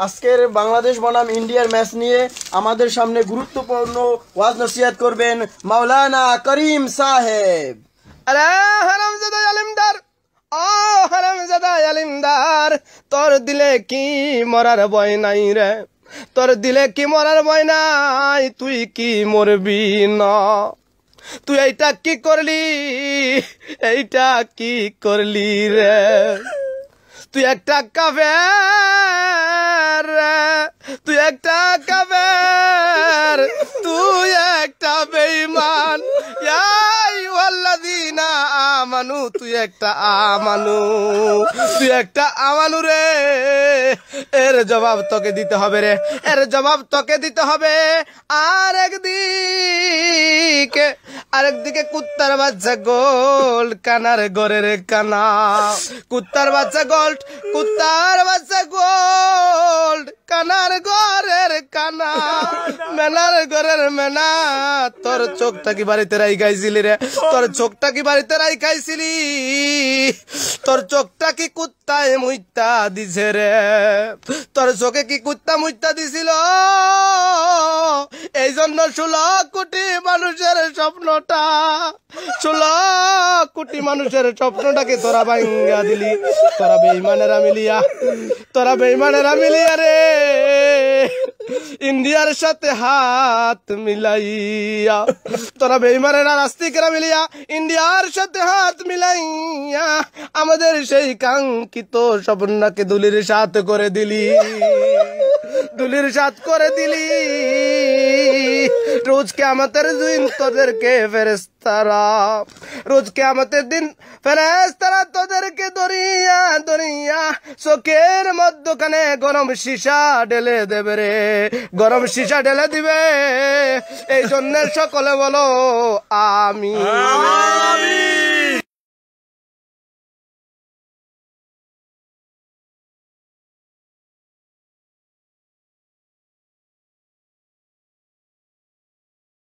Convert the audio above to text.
আজকের বাংলাদেশ বনাম ইন্ডিয়ার ম্যাচ নিয়ে আমাদের সামনে গুরুত্বপূর্ণ ওয়াজ নসিহত করবেন মাওলানা করিম সাহেব। আরে হারামজাদা আলিমদার, ও হারামজাদা আলিমদার, তোর দিলে কি মরার ভয় নাই রে? তোর দিলে কি মরার ভয় নাই? তুই কি মরবি না? তুই এইটা কি করলি? এইটা কি করলি রে? তুই একটা কাফের, তুই একটা কাফের, তুই একটা বেঈমান। ইয়া আইয়ুহাল্লাযীনা আমানু, তুই একটা আমানু, তুই একটা আমানু রে। এর জবাব তোকে দিতে হবে রে, এর জবাব তোকে দিতে হবে। আরেকদিকে কুত্তার বাচ্চা গোল্ড, কানার ঘরের কানা। কুত্তার বাচ্চা গোল্ড, কুত্তার বাচ্চা গোল্ড, কানার ঘরের কানা, মেনার ঘরের মেনা। তোর চোখটা কি বাড়িতে রাইখাইছিলি রে? তোর চোখটা কি বাড়িতে রাইখাইছিলি? তোর চোখটা কি কুত্তায় মুইতা দিছে রে? তোর চোখে কি কুত্তা মুইতা দিছিল? এই জন্য 16 কোটি মানুষের স্বপ্নটা, 16 কোটি মানুষের স্বপ্নটাকে তোরা ভাঙ্গা দিলি। তোরা বেঈমানেরা মিলিয়া, তোরা বেঈমানেরা মিলিয়া রে ইন্ডিয়ার সাথে হাত মিলাইয়া, তোরা বেঈমানেরা নাস্তিকরা মিলিয়া ইন্ডিয়ার সাথে হাত মিলাইয়া আমাদের সেই কাঙ্ক্ষিত স্বপ্নটাকে দুলির সাথ করে দিলি, দুলির সাথ করে দিলি। রোজ কিয়ামতের দিন তোদেরকে ফেরেশতারা, রোজ কিয়ামতের দিন ফেরেশতারা তোদেরকে দরিয়া দরিয়া চোখের মধ্যখানে গরম সীসা ঢেলে দেবে রে, গরম সীসা ঢেলে দিবে। এই জন্য সকলে বলো আমিন।